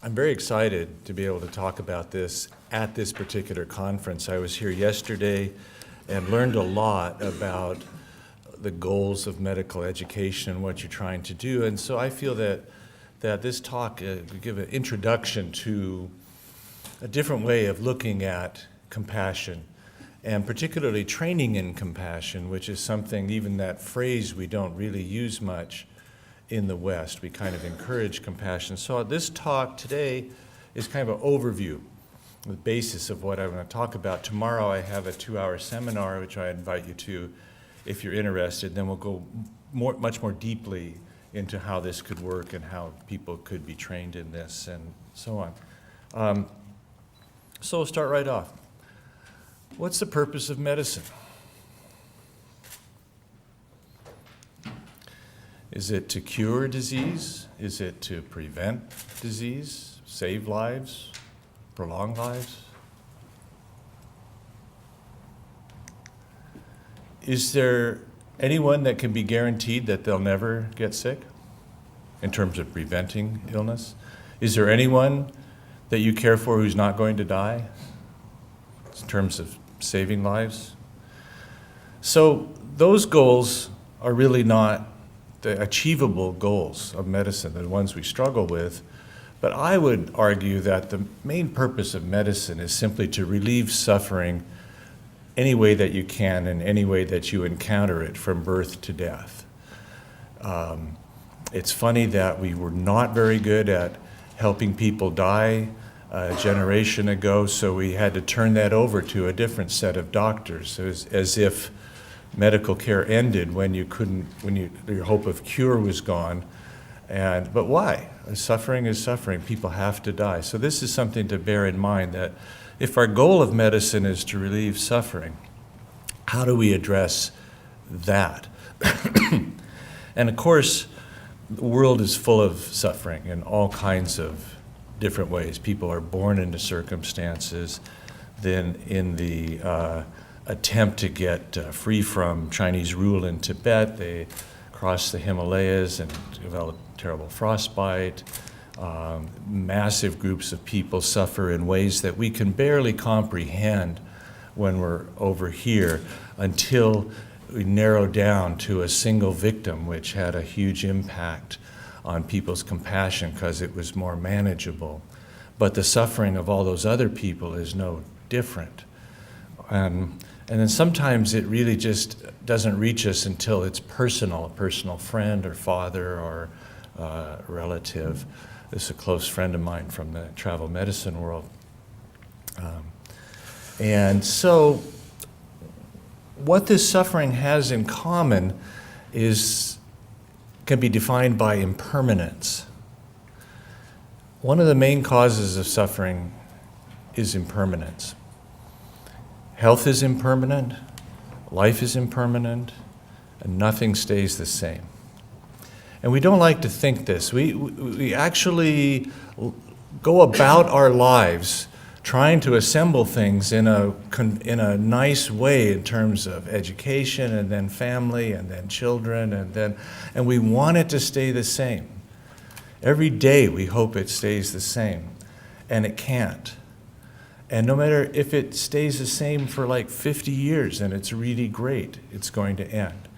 I'm very excited to be able to talk about this at this particular conference. I was here yesterday and learned a lot about the goals of medical education and what you're trying to do. And so I feel that this talk will give an introduction to a different way of looking at compassion, and particularly training in compassion, which is something, even that phrase, we don't really use much in the West. We kind of encourage compassion. So this talk today is kind of an overview, the basis of what I'm going to talk about. Tomorrow I have a 2-hour seminar, which I invite you to if you're interested. Then we'll go much more deeply into how this could work and how people could be trained in this and so on. So we'll start right off. What's the purpose of medicine? Is it to cure disease? Is it to prevent disease, save lives, prolong lives? Is there anyone that can be guaranteed that they'll never get sick in terms of preventing illness? Is there anyone that you care for who's not going to die in terms of saving lives? So those goals are really not the achievable goals of medicine, the ones we struggle with. But I would argue that the main purpose of medicine is simply to relieve suffering any way that you can and any way that you encounter it from birth to death. It's funny that we were not very good at helping people die a generation ago, so we had to turn that over to a different set of doctors. It was as if medical care ended when your hope of cure was gone. But why? Suffering is suffering. People have to die. So this is something to bear in mind, that if our goal of medicine is to relieve suffering, how do we address that? And of course, the world is full of suffering in all kinds of different ways. People are born into circumstances, then in the attempt to get free from Chinese rule in Tibet, they cross the Himalayas and develop terrible frostbite. Massive groups of people suffer in ways that we can barely comprehend when we're over here, until we narrow down to a single victim, which had a huge impact on people's compassion because it was more manageable. But the suffering of all those other people is no different. And then sometimes it really just doesn't reach us until it's personal, a personal friend or father or relative. This is a close friend of mine from the travel medicine world. And so what this suffering has in common can be defined by impermanence. One of the main causes of suffering is impermanence. Health is impermanent, life is impermanent, and nothing stays the same. And we don't like to think this. We actually go about our lives trying to assemble things in a nice way in terms of education, and then family, and then children, and we want it to stay the same. Every day we hope it stays the same, and it can't. And no matter if it stays the same for like 50 years and it's really great, it's going to end.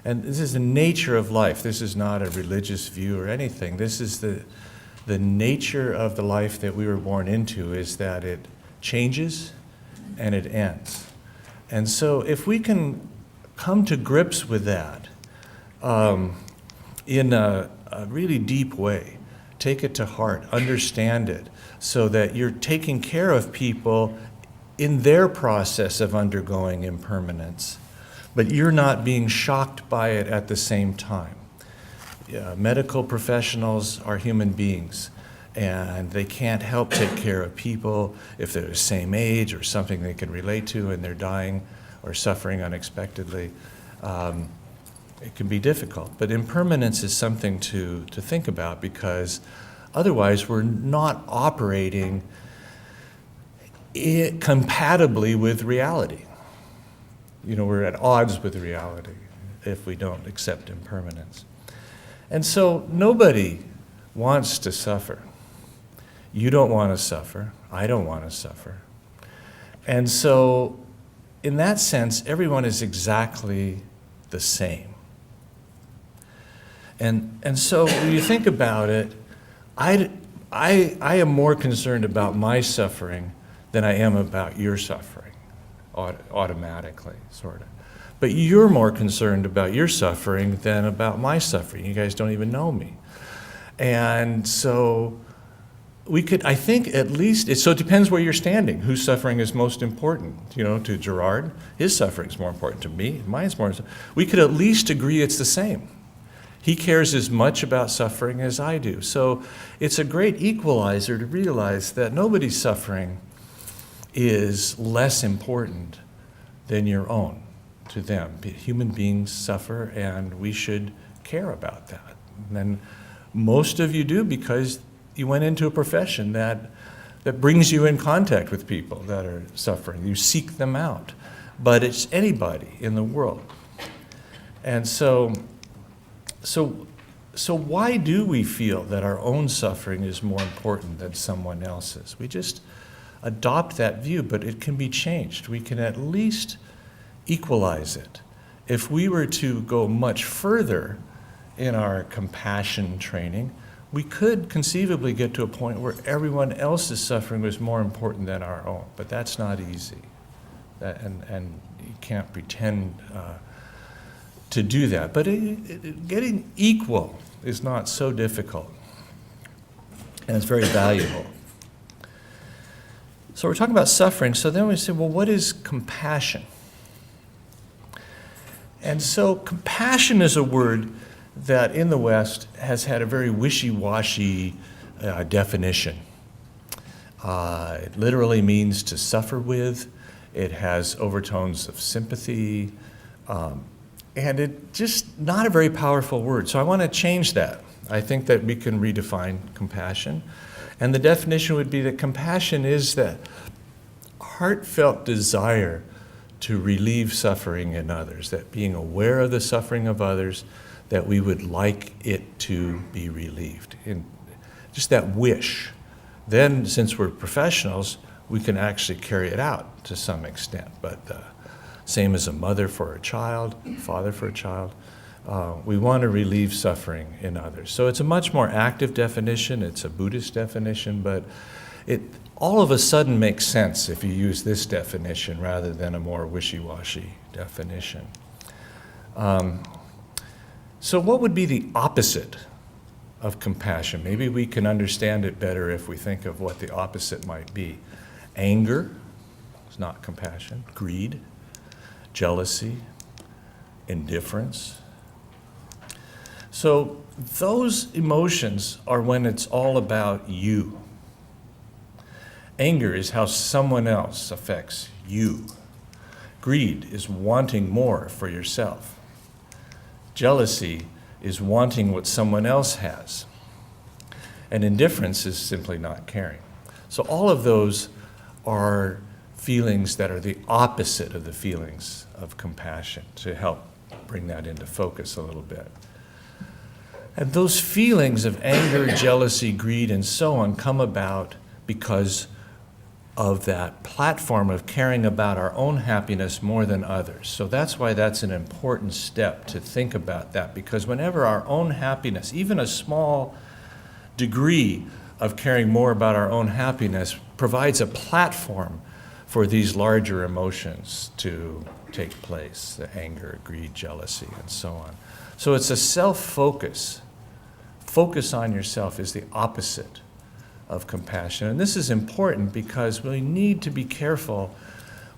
And this is the nature of life. This is not a religious view or anything. This is the nature of the life that we were born into, is that it changes and it ends. And so if we can come to grips with that in a really deep way, take it to heart, understand it, so that you're taking care of people in their process of undergoing impermanence, but you're not being shocked by it at the same time. Medical professionals are human beings, and they can't help take care of people if they're the same age or something they can relate to and they're dying or suffering unexpectedly. It can be difficult, but impermanence is something to think about, because otherwise we're not operating compatibly with reality. We're at odds with reality if we don't accept impermanence. And so nobody wants to suffer. You don't want to suffer. I don't want to suffer. And so, in that sense, everyone is exactly the same. And so, when you think about it, I am more concerned about my suffering than I am about your suffering, automatically, sort of. But you're more concerned about your suffering than about my suffering. You guys don't even know me. And so we could, I think at least, so it depends where you're standing, whose suffering is most important. You know, to Gerard, his suffering is more important. To me, mine's more important. We could at least agree it's the same. He cares as much about suffering as I do. So it's a great equalizer to realize that nobody's suffering is less important than your own to them. Human beings suffer, and we should care about that. And most of you do because you went into a profession that brings you in contact with people that are suffering. You seek them out. But it's anybody in the world. And so why do we feel that our own suffering is more important than someone else's? We just adopt that view, but it can be changed. We can at least equalize it. If we were to go much further in our compassion training, we could conceivably get to a point where everyone else's suffering was more important than our own, but that's not easy. And you can't pretend to do that. But getting equal is not so difficult, and it's very valuable. So we're talking about suffering, so then we say, well, what is compassion? And so compassion is a word that in the West has had a very wishy-washy definition. It literally means to suffer with. It has overtones of sympathy. And it's just not a very powerful word. So I want to change that. I think that we can redefine compassion. And the definition would be that compassion is that heartfelt desire to relieve suffering in others, that being aware of the suffering of others, that we would like it to be relieved. And just that wish. Then, since we're professionals, we can actually carry it out to some extent. But same as a mother for a child, father for a child, we want to relieve suffering in others. So it's a much more active definition. It's a Buddhist definition, but it all of a sudden makes sense if you use this definition rather than a more wishy-washy definition. So what would be the opposite of compassion? Maybe we can understand it better if we think of what the opposite might be. Anger is not compassion. Greed, jealousy, indifference. So those emotions are when it's all about you. Anger is how someone else affects you. Greed is wanting more for yourself. Jealousy is wanting what someone else has. And indifference is simply not caring. So all of those are feelings that are the opposite of the feelings of compassion, to help bring that into focus a little bit. And those feelings of anger, jealousy, greed, and so on come about because of that platform of caring about our own happiness more than others. So that's why that's an important step to think about that, because whenever our own happiness, even a small degree of caring more about our own happiness, provides a platform for these larger emotions to take place, the anger, greed, jealousy, and so on. So it's a self-focus. Focus on yourself is the opposite of compassion. And this is important because we need to be careful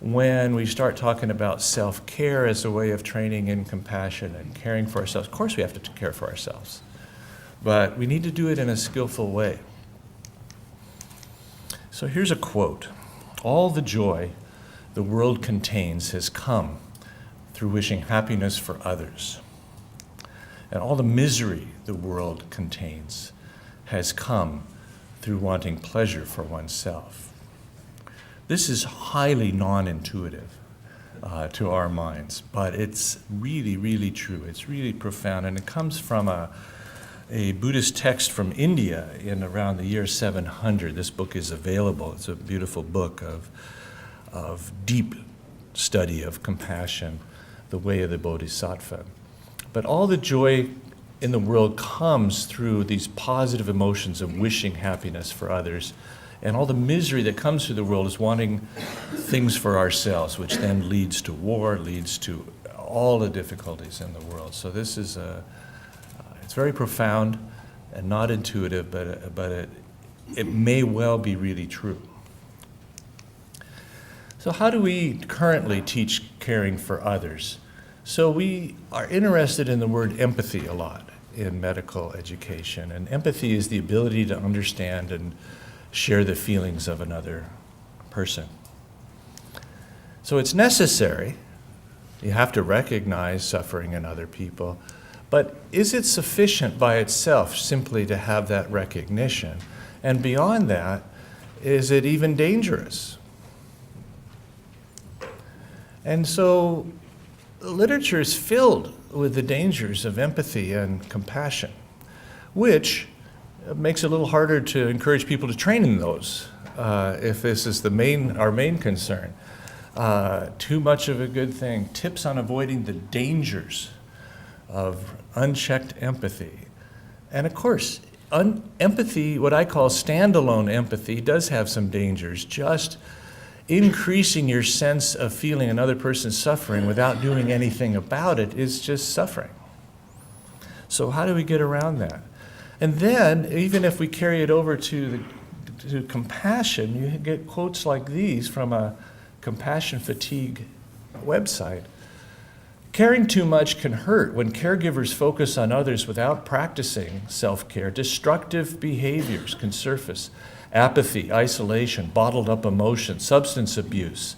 when we start talking about self-care as a way of training in compassion and caring for ourselves. Of course we have to care for ourselves, but we need to do it in a skillful way. So here's a quote. All the joy the world contains has come through wishing happiness for others. And all the misery the world contains has come through wanting pleasure for oneself. This is highly non-intuitive to our minds, but it's really, really true. It's really profound, and it comes from a a Buddhist text from India in around the year 700. This book is available. It's a beautiful book of deep study of compassion, the way of the Bodhisattva. But all the joy in the world comes through these positive emotions of wishing happiness for others. And all the misery that comes through the world is wanting things for ourselves, which then leads to war, leads to all the difficulties in the world. So this is it's very profound and not intuitive, but it may well be really true. So how do we currently teach caring for others? So we are interested in the word empathy a lot in medical education. And empathy is the ability to understand and share the feelings of another person. So it's necessary. You have to recognize suffering in other people. But is it sufficient by itself simply to have that recognition? And beyond that, is it even dangerous? And so literature is filled with the dangers of empathy and compassion, which makes it a little harder to encourage people to train in those, if this is our main concern. Too much of a good thing. Tips on avoiding the dangers of unchecked empathy. And of course, empathy, what I call standalone empathy, does have some dangers. Just increasing your sense of feeling another person's suffering without doing anything about it is just suffering. So how do we get around that? And then, even if we carry it over to compassion, you get quotes like these from a compassion fatigue website. Caring too much can hurt. When caregivers focus on others without practicing self-care, destructive behaviors can surface. Apathy, isolation, bottled up emotion, substance abuse,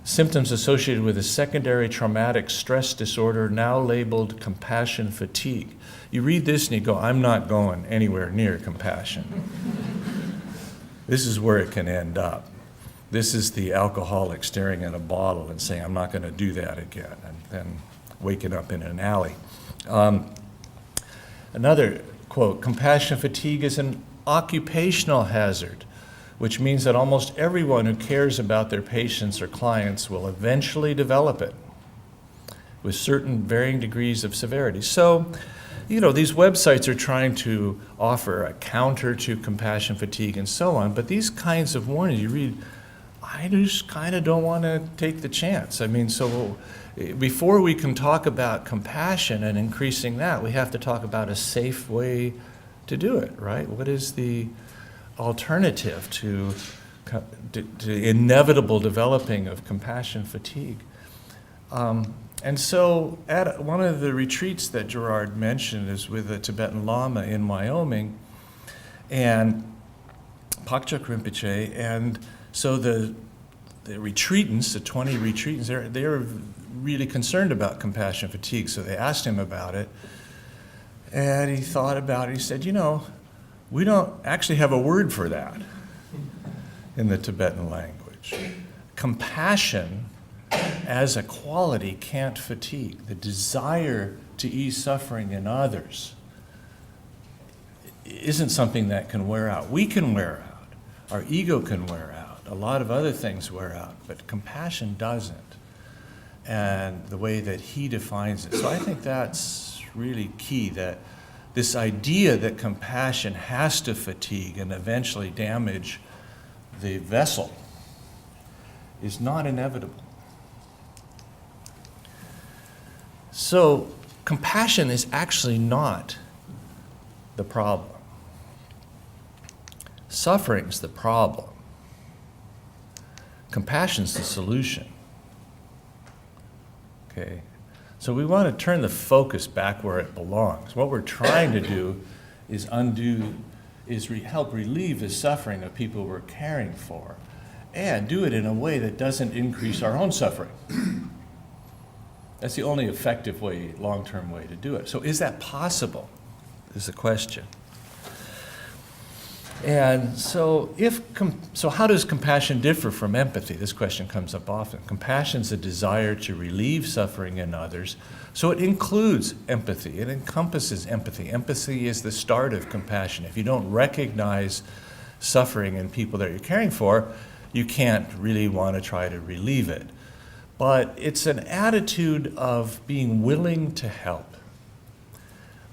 symptoms associated with a secondary traumatic stress disorder now labeled compassion fatigue. You read this and you go, I'm not going anywhere near compassion. This is where it can end up. This is the alcoholic staring at a bottle and saying, I'm not going to do that again, and then waking up in an alley. Another quote, compassion fatigue is an occupational hazard, which means that almost everyone who cares about their patients or clients will eventually develop it with certain varying degrees of severity. So, these websites are trying to offer a counter to compassion fatigue and so on, but these kinds of warnings you read, I just kind of don't want to take the chance. So before we can talk about compassion and increasing that, we have to talk about a safe way to do it, right? What is the alternative to inevitable developing of compassion fatigue? And so at one of the retreats that Gerard mentioned is with a Tibetan Lama in Wyoming, and Pakchak Rinpoche, and so the retreatants, the 20 retreatants, they're really concerned about compassion fatigue, so they asked him about it. And he thought about it. He said, we don't actually have a word for that in the Tibetan language. Compassion as a quality can't fatigue. The desire to ease suffering in others isn't something that can wear out. We can wear out. Our ego can wear out. A lot of other things wear out, but compassion doesn't. And the way that he defines it. So I think that's really key, that this idea that compassion has to fatigue and eventually damage the vessel is not inevitable. So compassion is actually not the problem. Suffering's the problem. Compassion's the solution. Okay? So we want to turn the focus back where it belongs. What we're trying to do is help relieve the suffering of people we're caring for, and do it in a way that doesn't increase our own suffering. That's the only effective way, long-term way to do it. So is that possible, is the question. And so so how does compassion differ from empathy? This question comes up often. Compassion is a desire to relieve suffering in others, so it includes empathy. It encompasses empathy. Empathy is the start of compassion. If you don't recognize suffering in people that you're caring for, you can't really want to try to relieve it. But it's an attitude of being willing to help.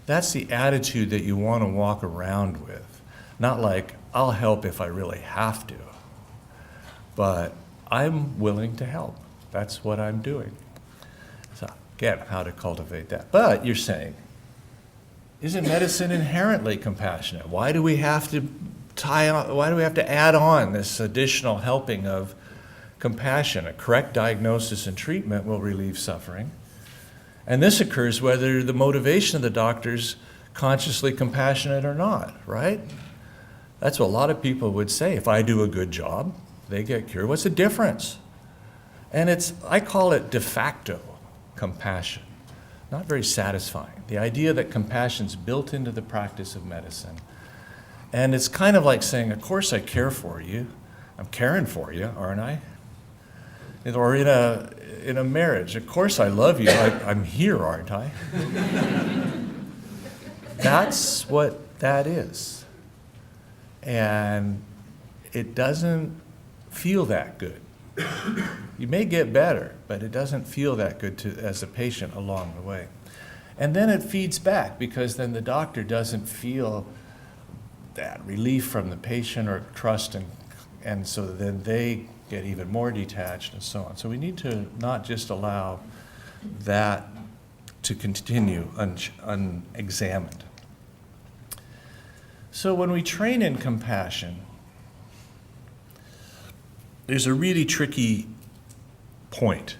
That's the attitude that you want to walk around with. Not like, I'll help if I really have to, but I'm willing to help. That's what I'm doing. So again, how to cultivate that. But you're saying, isn't medicine inherently compassionate? Why do we have to add on this additional helping of compassion? A correct diagnosis and treatment will relieve suffering. And this occurs whether the motivation of the doctor's consciously compassionate or not, right? That's what a lot of people would say. If I do a good job, they get cured. What's the difference? And I call it de facto compassion. Not very satisfying. The idea that compassion's built into the practice of medicine. And it's kind of like saying, of course I care for you. I'm caring for you, aren't I? Or in a marriage, of course I love you. I'm here, aren't I? That's what that is. And it doesn't feel that good. You may get better, but it doesn't feel that good as a patient along the way. And then it feeds back, because then the doctor doesn't feel that relief from the patient or trust, and so then they get even more detached and so on. So we need to not just allow that to continue unexamined. So when we train in compassion, there's a really tricky point.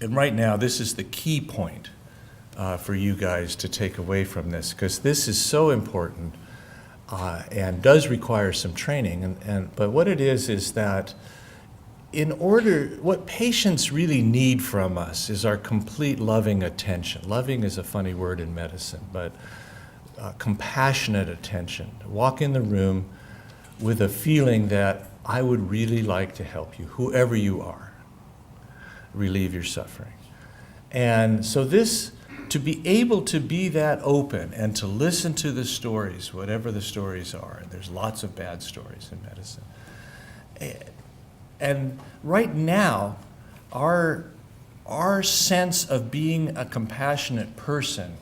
And right now, this is the key point for you guys to take away from this, because this is so important and does require some training. But what it is that what patients really need from us is our complete loving attention. Loving is a funny word in medicine, but compassionate attention. Walk in the room with a feeling that I would really like to help you, whoever you are, relieve your suffering. And so to be able to be that open and to listen to the stories, whatever the stories are, and there's lots of bad stories in medicine. And right now, our sense of being a compassionate person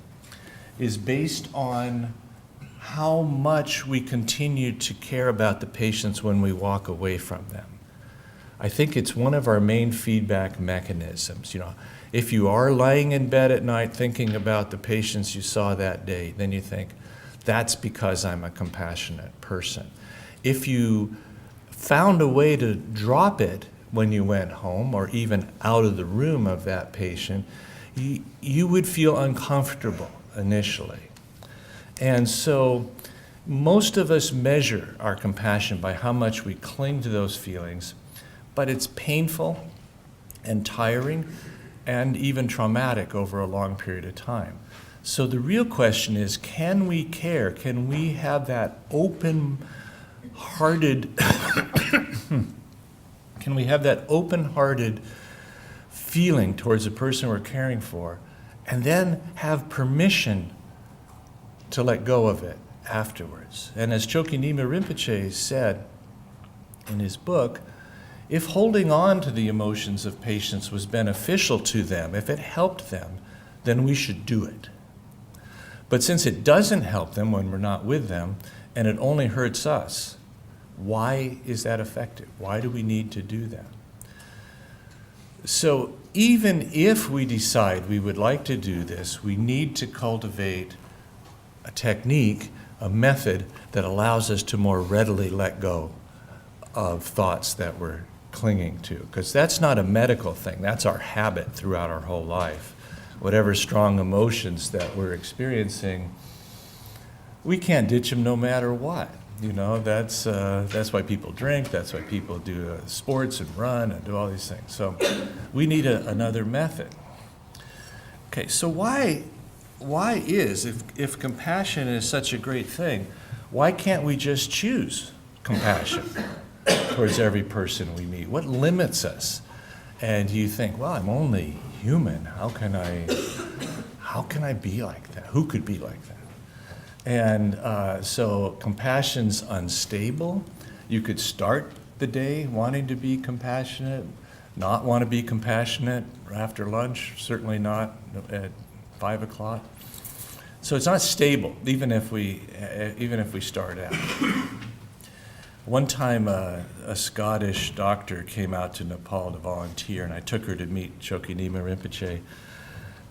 is based on how much we continue to care about the patients when we walk away from them. I think it's one of our main feedback mechanisms. If you are lying in bed at night thinking about the patients you saw that day, then you think, that's because I'm a compassionate person. If you found a way to drop it when you went home or even out of the room of that patient, you would feel uncomfortable initially. And so most of us measure our compassion by how much we cling to those feelings, but it's painful and tiring and even traumatic over a long period of time. So the real question is, can we care? Can we have that open-hearted feeling towards the person we're caring for, and then have permission to let go of it afterwards? And as Chokyi Nyingma Rinpoche said in his book, if holding on to the emotions of patients was beneficial to them, if it helped them, then we should do it. But since it doesn't help them when we're not with them, and it only hurts us, why is that effective? Why do we need to do that? So even if we decide we would like to do this, we need to cultivate a technique, a method that allows us to more readily let go of thoughts that we're clinging to. Because that's not a medical thing, that's our habit throughout our whole life. Whatever strong emotions that we're experiencing, we can't ditch them no matter what. That's why people drink, that's why people do sports and run and do all these things. So we need another method. Okay, so why is, if compassion is such a great thing, Why can't we just choose compassion towards every person we meet? What limits us? And you think, well, I'm only human. How can I be like that? Who could be like that? And so compassion's unstable. You could start the day wanting to be compassionate, not want to be compassionate after lunch, certainly not at 5 o'clock. So it's not stable, even if we start out. One time, a Scottish doctor came out to Nepal to volunteer, and I took her to meet Chokyi Nyima Rinpoche.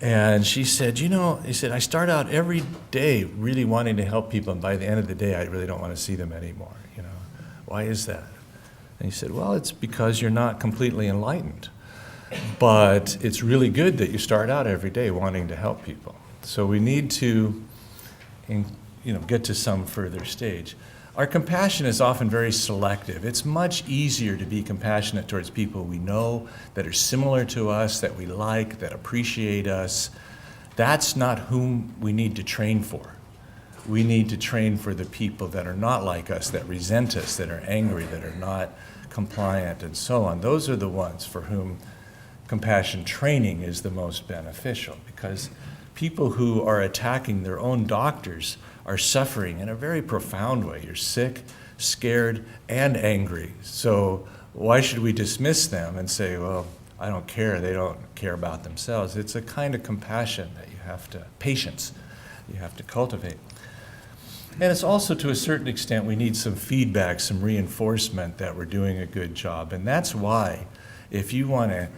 And she said, he said, I start out every day really wanting to help people, and by the end of the day, I really don't want to see them anymore. Why is that? And he said, well, it's because you're not completely enlightened. But it's really good that you start out every day wanting to help people. So we need to, get to some further stage. Our compassion is often very selective. It's much easier to be compassionate towards people we know, that are similar to us, that we like, that appreciate us. That's not whom we need to train for. We need to train for the people that are not like us, that resent us, that are angry, that are not compliant, and so on. Those are the ones for whom compassion training is the most beneficial, because people who are attacking their own doctors are suffering in a very profound way. You're sick, scared, and angry. So why should we dismiss them and say, well, I don't care, they don't care about themselves? It's a kind of compassion that patience, you have to cultivate. And it's also, to a certain extent, we need some feedback, some reinforcement that we're doing a good job. And that's why, if you want to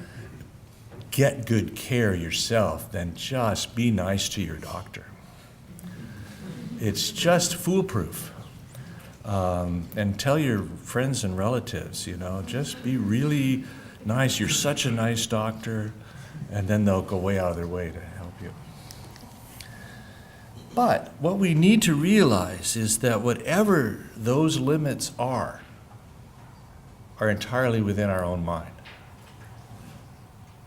get good care yourself, then just be nice to your doctor. It's just foolproof. And tell your friends and relatives, just be really nice. You're such a nice doctor. And then they'll go way out of their way to help you. But what we need to realize is that whatever those limits are entirely within our own mind.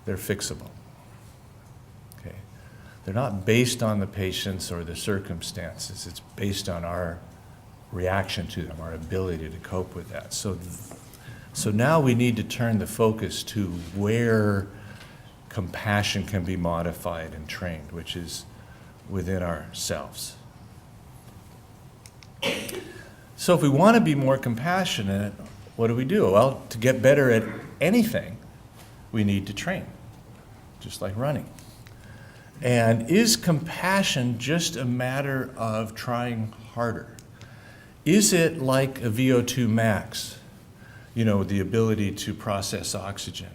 They're fixable. Okay? They're not based on the patients or the circumstances. It's based on our reaction to them, our ability to cope with that. So now we need to turn the focus to where compassion can be modified and trained, which is within ourselves. So if we want to be more compassionate, what do? Well, to get better at anything, we need to train, just like running. And is compassion just a matter of trying harder? Is it like a VO2 max, the ability to process oxygen?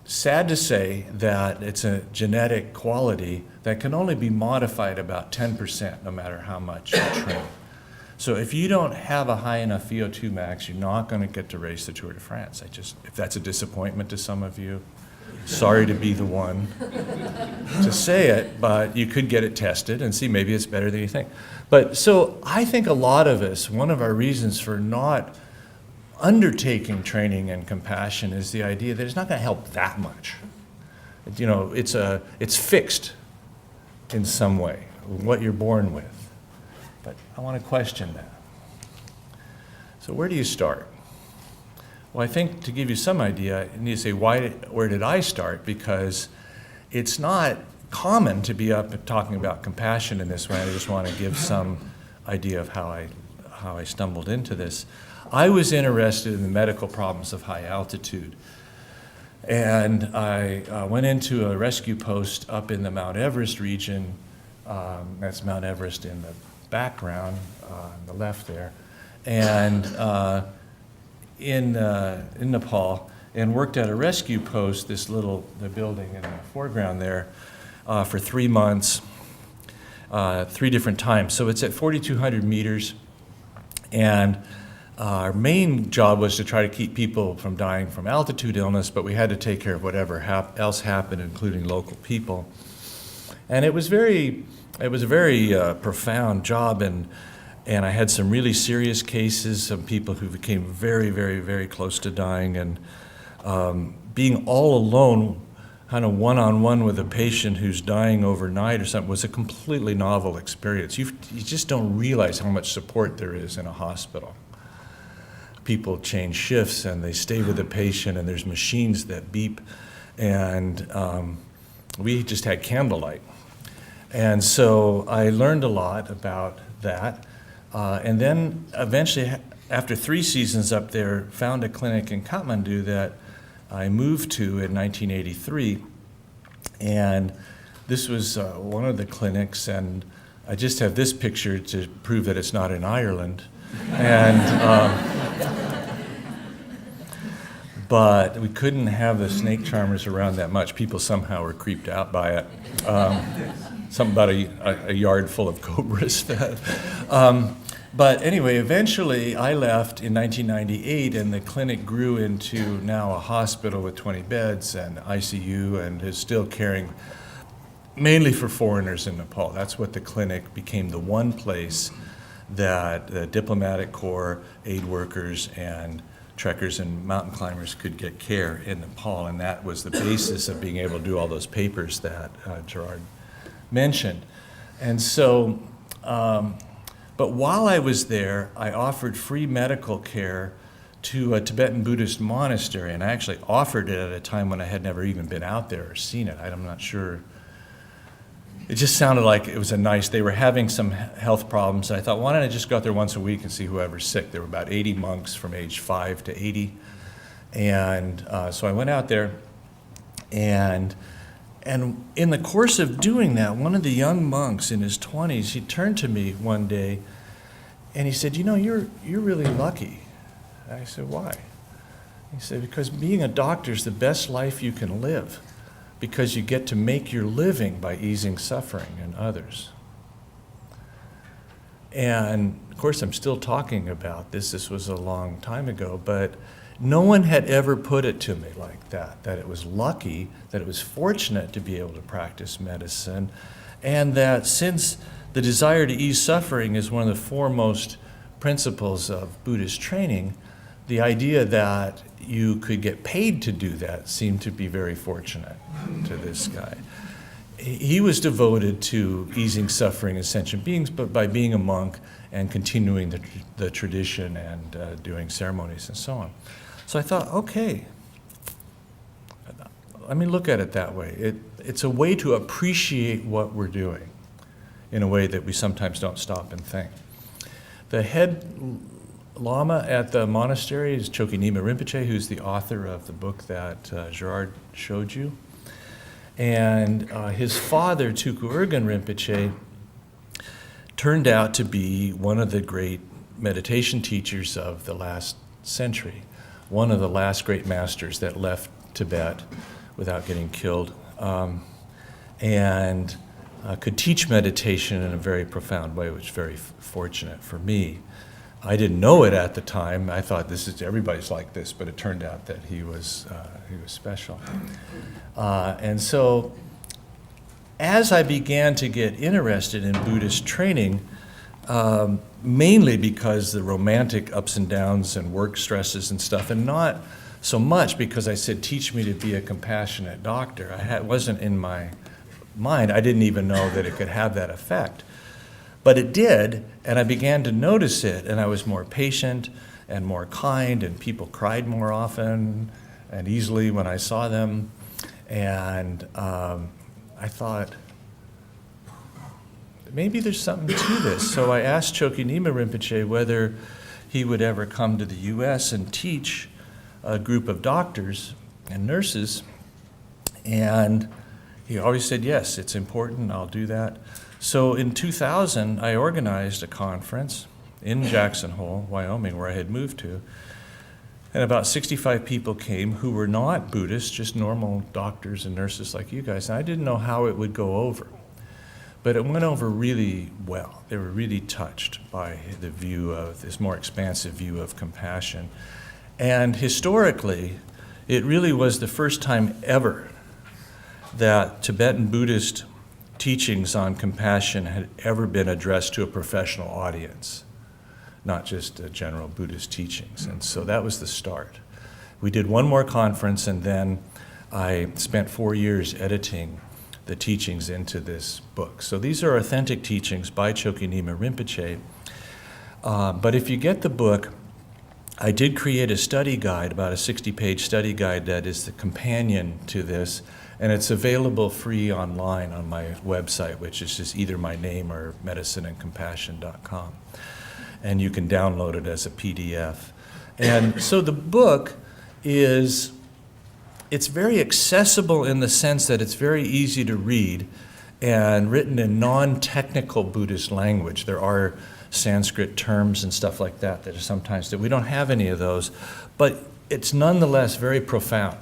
Sad to say that it's a genetic quality that can only be modified about 10% no matter how much you train. So if you don't have a high enough VO2 max, you're not going to get to race the Tour de France. If that's a disappointment to some of you, sorry to be the one to say it, but you could get it tested and see maybe it's better than you think. But so I think a lot of us, one of our reasons for not undertaking training and compassion is the idea that it's not going to help that much. It's fixed in some way, what you're born with. But I want to question that. So where do you start? Well, I think to give you some idea, you need to say, where did I start? Because it's not common to be up talking about compassion in this way. I just want to give some idea of how I stumbled into this. I was interested in the medical problems of high altitude. And I went into a rescue post up in the Mount Everest region. That's Mount Everest in the background, on the left there. And in Nepal, and worked at a rescue post, the building in the foreground there, for 3 months, 3 different times. So it's at 4,200 meters. And our main job was to try to keep people from dying from altitude illness, but we had to take care of whatever else happened, including local people. And it was a very profound job, and I had some really serious cases, some people who became very, very, very close to dying, and being all alone kind of one-on-one with a patient who's dying overnight or something was a completely novel experience. You just don't realize how much support there is in a hospital. People change shifts and they stay with the patient, and there's machines that beep, and we just had candlelight. And so I learned a lot about that, and then eventually, after 3 seasons up there, found a clinic in Kathmandu that I moved to in 1983, and this was one of the clinics, and I just have this picture to prove that it's not in Ireland. And but we couldn't have the snake charmers around that much. People somehow were creeped out by it. Something about a yard full of cobras. But anyway, eventually I left in 1998, and the clinic grew into now a hospital with 20 beds and ICU, and is still caring mainly for foreigners in Nepal. That's what the clinic became, the one place that the diplomatic corps, aid workers, and trekkers and mountain climbers could get care in Nepal, and that was the basis of being able to do all those papers that Gerard mentioned. And so, but while I was there, I offered free medical care to a Tibetan Buddhist monastery, and I actually offered it at a time when I had never even been out there or seen it. I'm not sure. It just sounded like it was they were having some health problems. I thought, why don't I just go out there once a week and see whoever's sick? There were about 80 monks from age 5 to 80. And so I went out there, and in the course of doing that, one of the young monks in his 20s, he turned to me one day and he said, you're really lucky. I said, why? He said, because being a doctor is the best life you can live, because you get to make your living by easing suffering in others. And of course, I'm still talking about this. This was a long time ago, but no one had ever put it to me like that it was lucky, that it was fortunate to be able to practice medicine, and that since the desire to ease suffering is one of the foremost principles of Buddhist training, the idea that you could get paid to do that seemed to be very fortunate to this guy. He was devoted to easing suffering as sentient beings, but by being a monk and continuing the tradition and doing ceremonies and so on. So I thought, okay, let me look at it that way. It's a way to appreciate what we're doing in a way that we sometimes don't stop and think. The head Lama at the monastery is Chokyi Nyingma Rinpoche, who's the author of the book that Gerard showed you. And his father, Tuku Urgyen Rinpoche, turned out to be one of the great meditation teachers of the last century, one of the last great masters that left Tibet without getting killed, and could teach meditation in a very profound way, which is very fortunate for me. I didn't know it at the time. I thought everybody's like this, but it turned out that he was special. And so, as I began to get interested in Buddhist training, mainly because the romantic ups and downs and work stresses and stuff, and not so much because I said, teach me to be a compassionate doctor. It wasn't in my mind. I didn't even know that it could have that effect. But it did, and I began to notice it, and I was more patient and more kind, and people cried more often and easily when I saw them. And I thought, maybe there's something to this. So I asked Chokyi Nyingma Rinpoche whether he would ever come to the U.S. and teach a group of doctors and nurses, and he always said, yes, it's important, I'll do that. So in 2000, I organized a conference in Jackson Hole, Wyoming, where I had moved to, and about 65 people came who were not Buddhists, just normal doctors and nurses like you guys, and I didn't know how it would go over. But it went over really well. They were really touched by the view of this more expansive view of compassion. And historically, it really was the first time ever that Tibetan Buddhist teachings on compassion had ever been addressed to a professional audience, not just general Buddhist teachings. And so that was the start. We did one more conference, and then I spent 4 years editing the teachings into this book. So these are authentic teachings by Chokyi Nyima Rinpoche. But if you get the book, I did create a study guide, about a 60-page study guide that is the companion to this, and it's available free online on my website, which is just either my name or medicineandcompassion.com. And you can download it as a PDF. And so the book it's very accessible in the sense that it's very easy to read and written in non-technical Buddhist language. There are Sanskrit terms and stuff like that that are sometimes that we don't have any of those, but it's nonetheless very profound.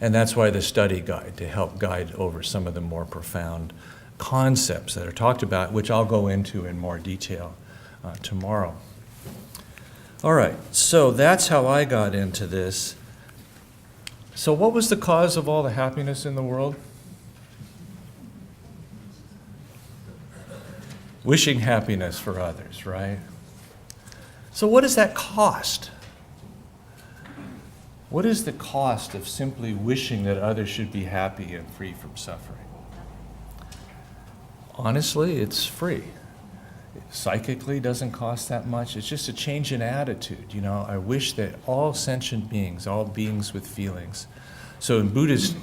And that's why the study guide, to help guide over some of the more profound concepts that are talked about, which I'll go into in more detail tomorrow. All right, so that's how I got into this. So what was the cause of all the happiness in the world? Wishing happiness for others, right? So what does that cost? What is the cost of simply wishing that others should be happy and free from suffering? Honestly, it's free. Psychically, it doesn't cost that much. It's just a change in attitude. You know, I wish that all sentient beings, all beings with feelings, so in Buddhist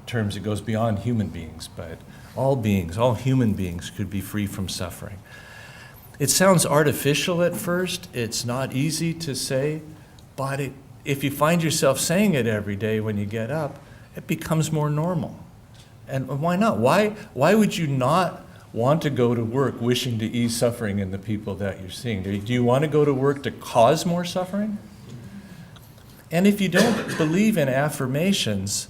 terms it goes beyond human beings, but all beings, all human beings could be free from suffering. It sounds artificial at first. It's not easy to say, but if you find yourself saying it every day when you get up, it becomes more normal. And why not? Why would you not want to go to work wishing to ease suffering in the people that you're seeing? Do you want to go to work to cause more suffering? And if you don't believe in affirmations,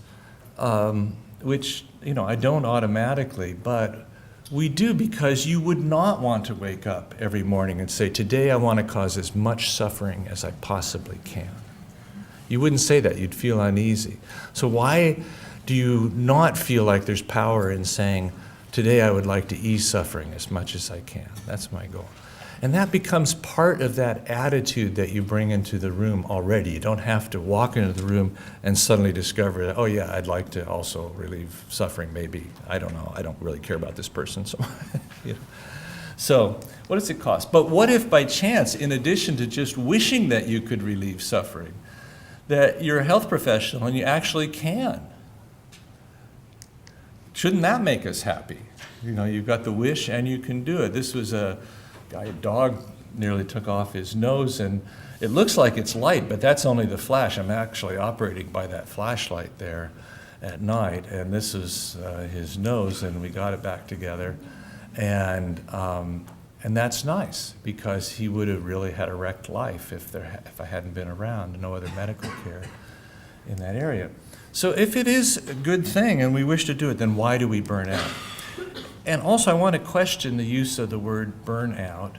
which, you know, I don't automatically, but we do, because you would not want to wake up every morning and say, today I want to cause as much suffering as I possibly can. You wouldn't say that. You'd feel uneasy. So why do you not feel like there's power in saying, today I would like to ease suffering as much as I can? That's my goal. And that becomes part of that attitude that you bring into the room already. You don't have to walk into the room and suddenly discover that, oh yeah, I'd like to also relieve suffering, maybe. I don't know. I don't really care about this person. So, you know. So what does it cost? But what if by chance, in addition to just wishing that you could relieve suffering, that you're a health professional and you actually can? Shouldn't that make us happy? You know, you've got the wish and you can do it. This was a dog nearly took off his nose, and it looks like it's light, but that's only the flash. I'm actually operating by that flashlight there at night, and this is his nose, and we got it back together. And that's nice, because he would have really had a wrecked life if I hadn't been around, no other medical care in that area. So if it is a good thing and we wish to do it, then why do we burn out? And also I want to question the use of the word burnout,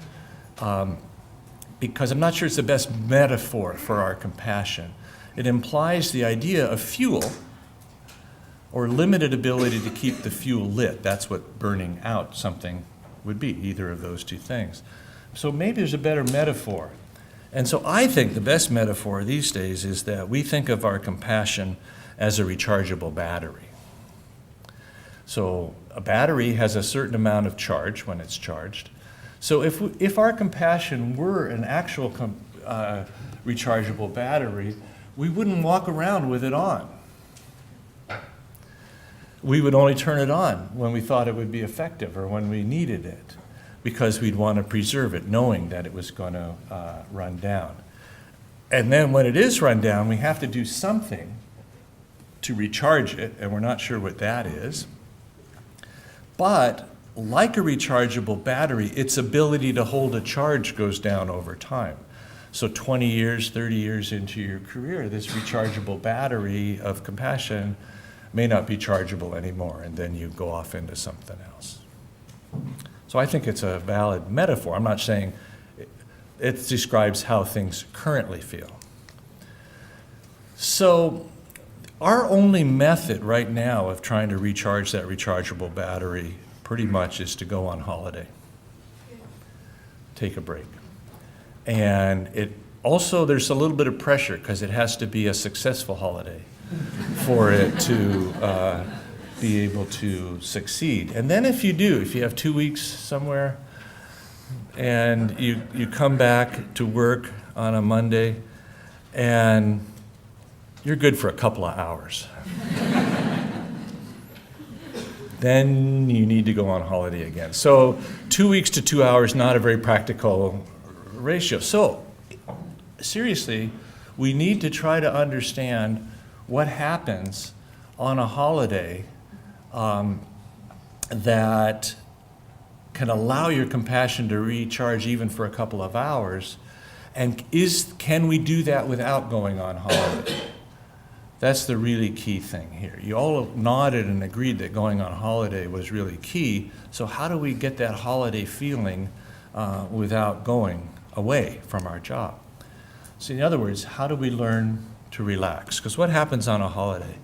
because I'm not sure it's the best metaphor for our compassion. It implies the idea of fuel, or limited ability to keep the fuel lit. That's what burning out something would be, either of those two things. So maybe there's a better metaphor. And so I think the best metaphor these days is that we think of our compassion as a rechargeable battery. So a battery has a certain amount of charge when it's charged. So if our compassion were an actual rechargeable battery, we wouldn't walk around with it on. We would only turn it on when we thought it would be effective or when we needed it, because we'd want to preserve it, knowing that it was going to run down. And then when it is run down, we have to do something to recharge it, and we're not sure what that is. But like a rechargeable battery, its ability to hold a charge goes down over time. So 20 years, 30 years into your career, this rechargeable battery of compassion may not be chargeable anymore, and then you go off into something else. So I think it's a valid metaphor. I'm not saying it describes how things currently feel. So our only method right now of trying to recharge that rechargeable battery pretty much is to go on holiday. Take a break. And it also, there's a little bit of pressure because it has to be a successful holiday. for it to be able to succeed. And then if you have 2 weeks somewhere and you come back to work on a Monday and you're good for a couple of hours. Then you need to go on holiday again. So 2 weeks to 2 hours, not a very practical ratio. So seriously, we need to try to understand what happens on a holiday that can allow your compassion to recharge even for a couple of hours. And can we do that without going on holiday? That's the really key thing here. You all nodded and agreed that going on holiday was really key. So how do we get that holiday feeling without going away from our job? So in other words, how do we learn to relax? Because what happens on a holiday?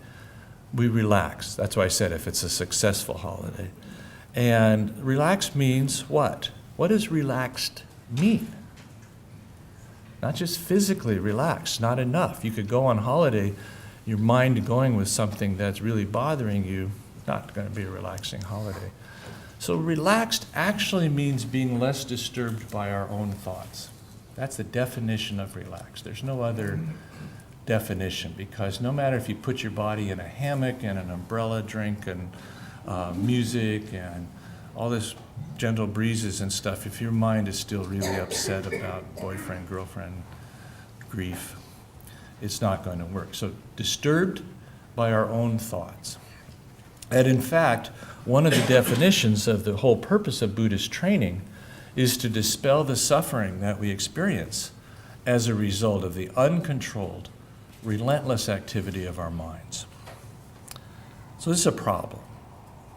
We relax. That's why I said if it's a successful holiday. And relax means what? What does relaxed mean? Not just physically relaxed, not enough. You could go on holiday, your mind going with something that's really bothering you, not going to be a relaxing holiday. So relaxed actually means being less disturbed by our own thoughts. That's the definition of relaxed. There's no other definition, because no matter if you put your body in a hammock and an umbrella drink and music and all this gentle breezes and stuff, if your mind is still really upset about boyfriend, girlfriend, grief, it's not going to work. So disturbed by our own thoughts. And in fact, one of the definitions of the whole purpose of Buddhist training is to dispel the suffering that we experience as a result of the uncontrolled, relentless activity of our minds. So this is a problem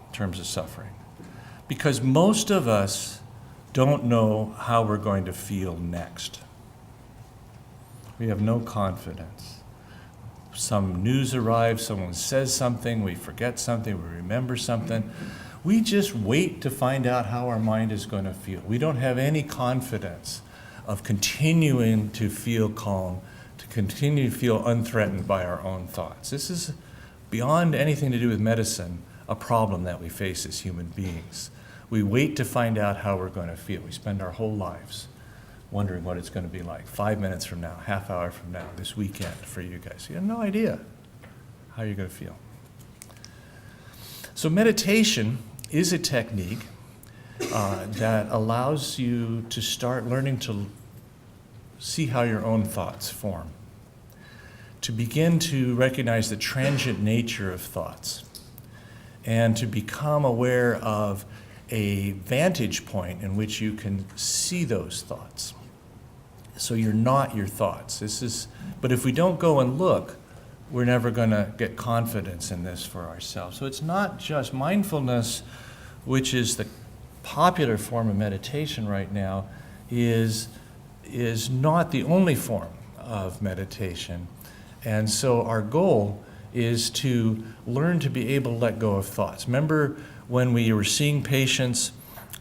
in terms of suffering, because most of us don't know how we're going to feel next. We have no confidence. Some news arrives, someone says something, we forget something, we remember something. We just wait to find out how our mind is going to feel. We don't have any confidence of continuing to feel calm, to continue to feel unthreatened by our own thoughts. This is, beyond anything to do with medicine, a problem that we face as human beings. We wait to find out how we're going to feel. We spend our whole lives wondering what it's going to be like 5 minutes from now, half hour from now, this weekend for you guys. You have no idea how you're going to feel. So meditation is a technique that allows you to start learning to see how your own thoughts form, to begin to recognize the transient nature of thoughts, and to become aware of a vantage point in which you can see those thoughts. So you're not your thoughts. But if we don't go and look, we're never going to get confidence in this for ourselves. So it's not just mindfulness, which is the popular form of meditation right now, is not the only form of meditation. And so our goal is to learn to be able to let go of thoughts. Remember when we were seeing patients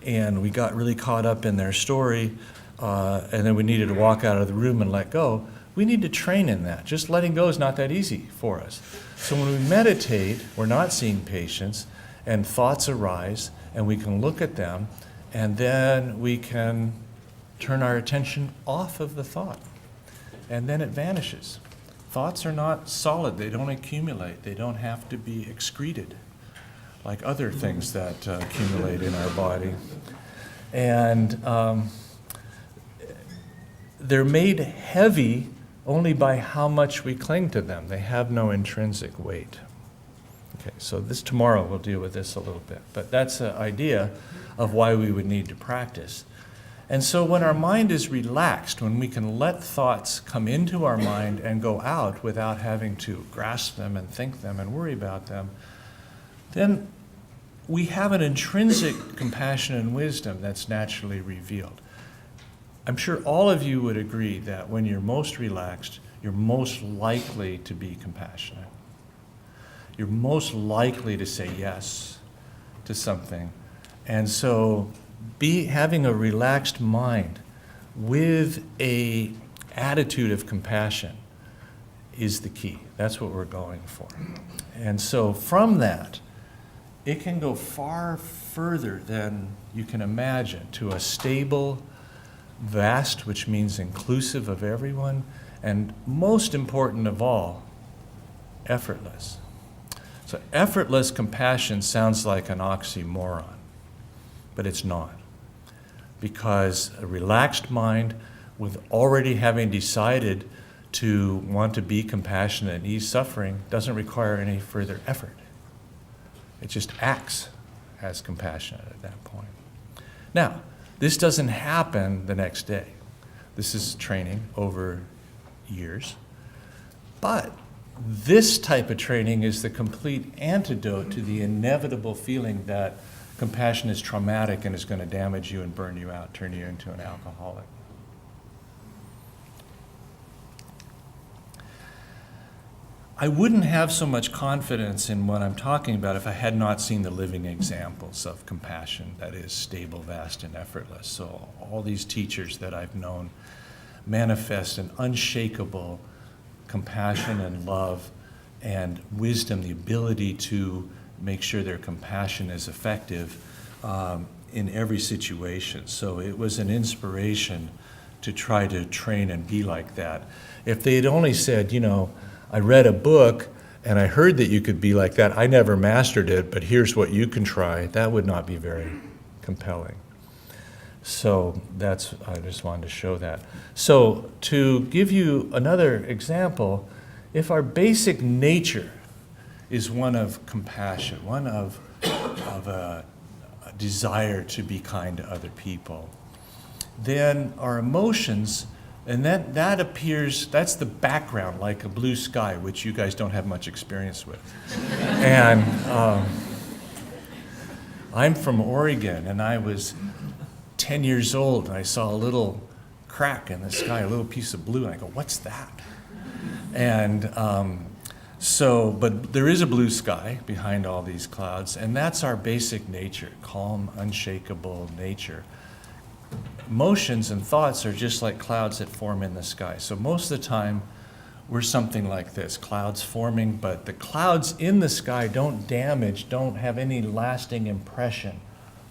and we got really caught up in their story and then we needed to walk out of the room and let go? We need to train in that. Just letting go is not that easy for us. So when we meditate, we're not seeing patients and thoughts arise and we can look at them and then we can turn our attention off of the thought and then it vanishes. Thoughts are not solid. They don't accumulate. They don't have to be excreted like other things that accumulate in our body. And they're made heavy only by how much we cling to them. They have no intrinsic weight. Okay, so tomorrow we'll deal with this a little bit. But that's the idea of why we would need to practice. And so when our mind is relaxed, when we can let thoughts come into our mind and go out without having to grasp them and think them and worry about them, then we have an intrinsic compassion and wisdom that's naturally revealed. I'm sure all of you would agree that when you're most relaxed, you're most likely to be compassionate. You're most likely to say yes to something. And so having a relaxed mind with a attitude of compassion is the key. That's what we're going for. And so from that, it can go far further than you can imagine to a stable, vast, which means inclusive of everyone, and most important of all, effortless. So effortless compassion sounds like an oxymoron, but it's not. Because a relaxed mind, with already having decided to want to be compassionate and ease suffering, doesn't require any further effort. It just acts as compassionate at that point. Now, this doesn't happen the next day. This is training over years. But this type of training is the complete antidote to the inevitable feeling that compassion is traumatic and is going to damage you and burn you out, turn you into an alcoholic. I wouldn't have so much confidence in what I'm talking about if I had not seen the living examples of compassion that is stable, vast, and effortless. So all these teachers that I've known manifest an unshakable compassion and love and wisdom, the ability to make sure their compassion is effective in every situation. So it was an inspiration to try to train and be like that. If they had only said, you know, I read a book and I heard that you could be like that, I never mastered it, but here's what you can try, that would not be very compelling. So I just wanted to show that. So to give you another example, if our basic nature is one of compassion, one of a desire to be kind to other people, then our emotions, and that appears, that's the background, like a blue sky, which you guys don't have much experience with. And I'm from Oregon, and I was 10 years old, and I saw a little crack in the sky, a little piece of blue, and I go, what's that? And but there is a blue sky behind all these clouds, and that's our basic nature, calm, unshakable nature. Emotions and thoughts are just like clouds that form in the sky. So most of the time, we're something like this, clouds forming, but the clouds in the sky don't have any lasting impression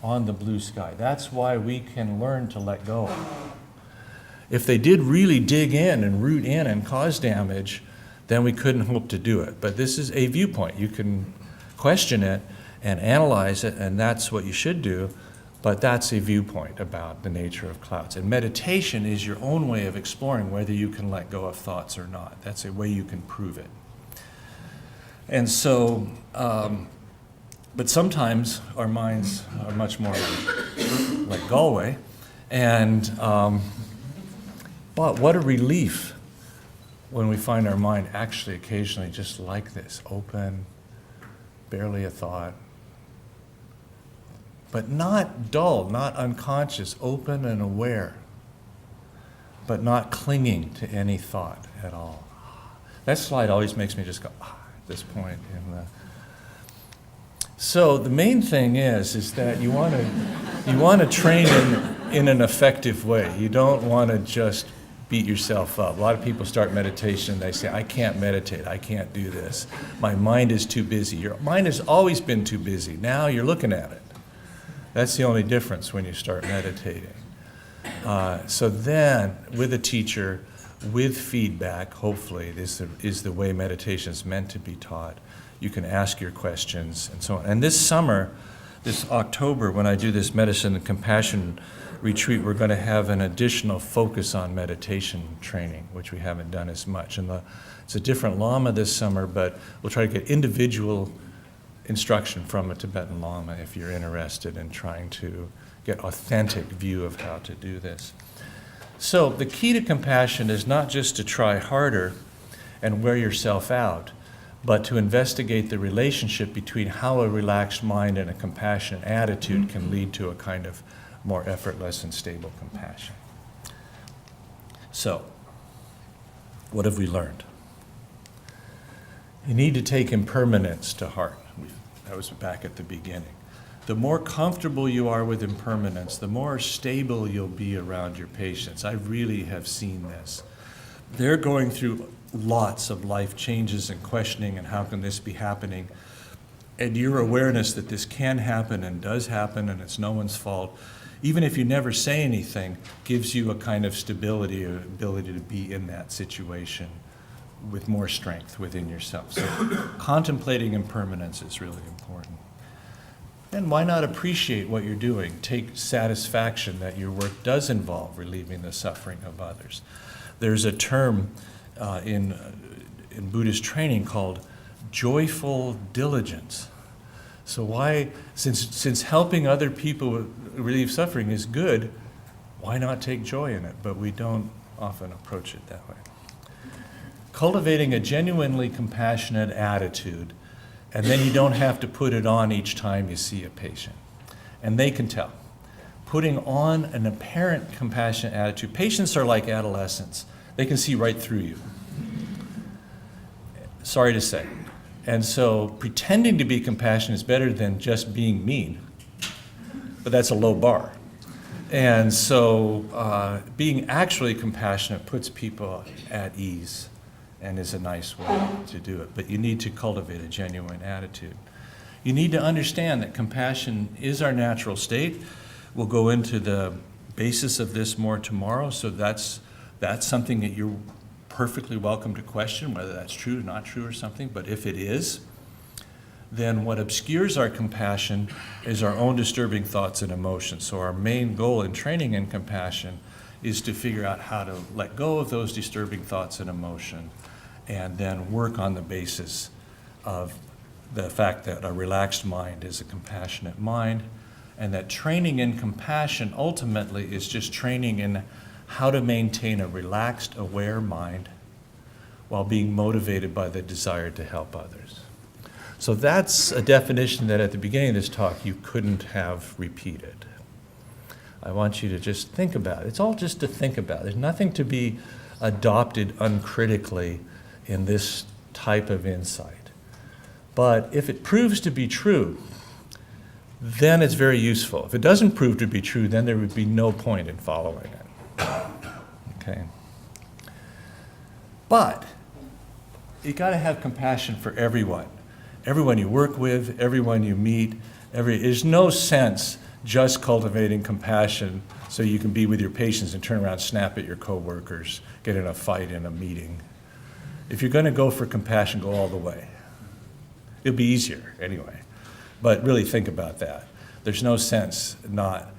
on the blue sky. That's why we can learn to let go. If they did really dig in and root in and cause damage, then we couldn't hope to do it. But this is a viewpoint. You can question it and analyze it, and that's what you should do. But that's a viewpoint about the nature of clouds. And meditation is your own way of exploring whether you can let go of thoughts or not. That's a way you can prove it. And so, but sometimes our minds are much more like Galway. And, but what a relief when we find our mind actually occasionally just like this, open, barely a thought. But not dull, not unconscious, open and aware, but not clinging to any thought at all. That slide always makes me just go, at this point. So the main thing is that you want to train in an effective way. You don't want to just beat yourself up. A lot of people start meditation and they say, I can't meditate, I can't do this. My mind is too busy. Your mind has always been too busy. Now you're looking at it. That's the only difference when you start meditating. So then, with a teacher, with feedback, hopefully, this is the way meditation is meant to be taught. You can ask your questions and so on. And this summer, this October, when I do this medicine and compassion retreat, we're going to have an additional focus on meditation training, which we haven't done as much. And it's a different Lama this summer, but we'll try to get individual instruction from a Tibetan Lama if you're interested in trying to get authentic view of how to do this. So the key to compassion is not just to try harder and wear yourself out, but to investigate the relationship between how a relaxed mind and a compassionate attitude can lead to a kind of more effortless and stable compassion. So, what have we learned? You need to take impermanence to heart. That was back at the beginning. The more comfortable you are with impermanence, the more stable you'll be around your patients. I really have seen this. They're going through lots of life changes and questioning and how can this be happening. And your awareness that this can happen and does happen and it's no one's fault, even if you never say anything, gives you a kind of stability, or ability to be in that situation with more strength within yourself. So contemplating impermanence is really important. And why not appreciate what you're doing? Take satisfaction that your work does involve relieving the suffering of others. There's a term in Buddhist training called joyful diligence. So why, since helping other people relieve suffering is good, why not take joy in it? But we don't often approach it that way. Cultivating a genuinely compassionate attitude, and then you don't have to put it on each time you see a patient. And they can tell. Putting on an apparent compassionate attitude. Patients are like adolescents. They can see right through you. Sorry to say. And so pretending to be compassionate is better than just being mean. But that's a low bar. And so being actually compassionate puts people at ease and is a nice way to do it. But you need to cultivate a genuine attitude. You need to understand that compassion is our natural state. We'll go into the basis of this more tomorrow, so that's something that you're perfectly welcome to question, whether that's true or not true or something. But if it is, then what obscures our compassion is our own disturbing thoughts and emotions. So our main goal in training in compassion is to figure out how to let go of those disturbing thoughts and emotion, and then work on the basis of the fact that a relaxed mind is a compassionate mind, and that training in compassion ultimately is just training in how to maintain a relaxed, aware mind while being motivated by the desire to help others. So that's a definition that at the beginning of this talk you couldn't have repeated. I want you to just think about it. It's all just to think about. There's nothing to be adopted uncritically in this type of insight. But if it proves to be true, then it's very useful. If it doesn't prove to be true, then there would be no point in following it. Okay. But you got to have compassion for everyone. Everyone you work with, everyone you meet, there's no sense just cultivating compassion so you can be with your patients and turn around, snap at your coworkers, get in a fight in a meeting. If you're going to go for compassion, go all the way. It'll be easier anyway. But really think about that. There's no sense not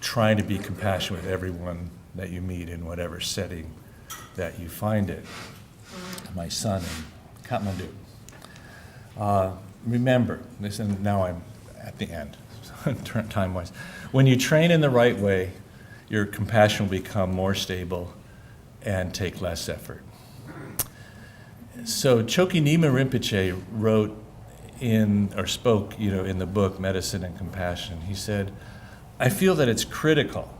trying to be compassionate with everyone that you meet in whatever setting that you find it. My son in Kathmandu. Remember, this, and now I'm at the end, time-wise. When you train in the right way, your compassion will become more stable and take less effort. So Chokyi Nyima Rinpoche spoke in the book Medicine and Compassion. He said, I feel that it's critical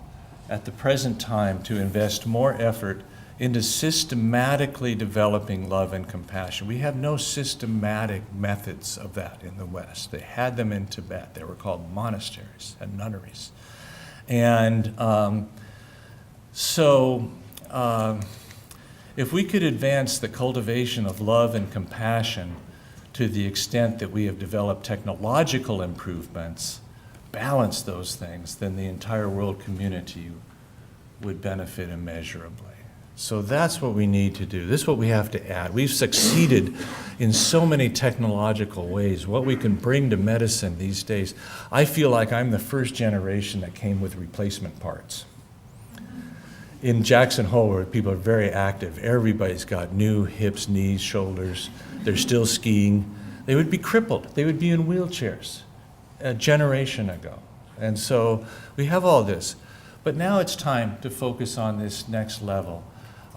at the present time to invest more effort into systematically developing love and compassion. We have no systematic methods of that in the West. They had them in Tibet. They were called monasteries and nunneries. And if we could advance the cultivation of love and compassion to the extent that we have developed technological improvements, balance those things, then the entire world community would benefit immeasurably. So that's what we need to do. This is what we have to add. We've succeeded in so many technological ways. What we can bring to medicine these days, I feel like I'm the first generation that came with replacement parts. In Jackson Hole, where people are very active, everybody's got new hips, knees, shoulders. They're still skiing. They would be crippled. They would be in wheelchairs a generation ago. And so we have all this. But now it's time to focus on this next level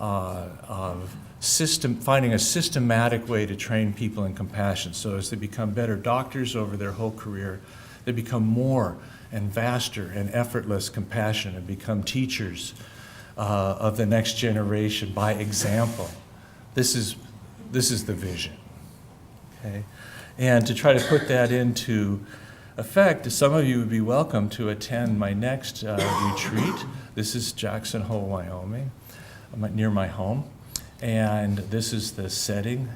of finding a systematic way to train people in compassion so as they become better doctors over their whole career. They become more and vaster and effortless compassion and become teachers of the next generation by example. This is the vision. Okay? And to try to put that into effect, some of you would be welcome to attend my next retreat. This is Jackson Hole, Wyoming, near my home. And this is the setting.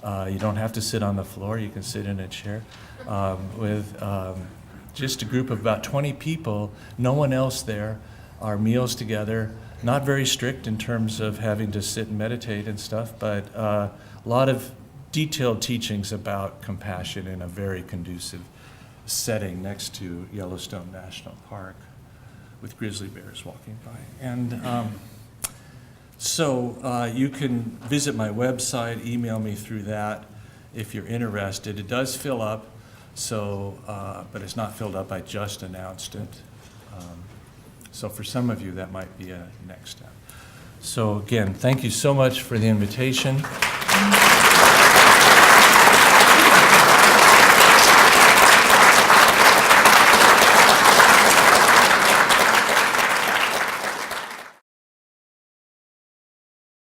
You don't have to sit on the floor. You can sit in a chair with just a group of about 20 people, no one else there. Our meals together, not very strict in terms of having to sit and meditate and stuff, but a lot of detailed teachings about compassion in a very conducive setting next to Yellowstone National Park with grizzly bears walking by. And so you can visit my website, email me through that if you're interested. It does fill up, so but it's not filled up. I just announced it. So for some of you, that might be a next step. So again, thank you so much for the invitation.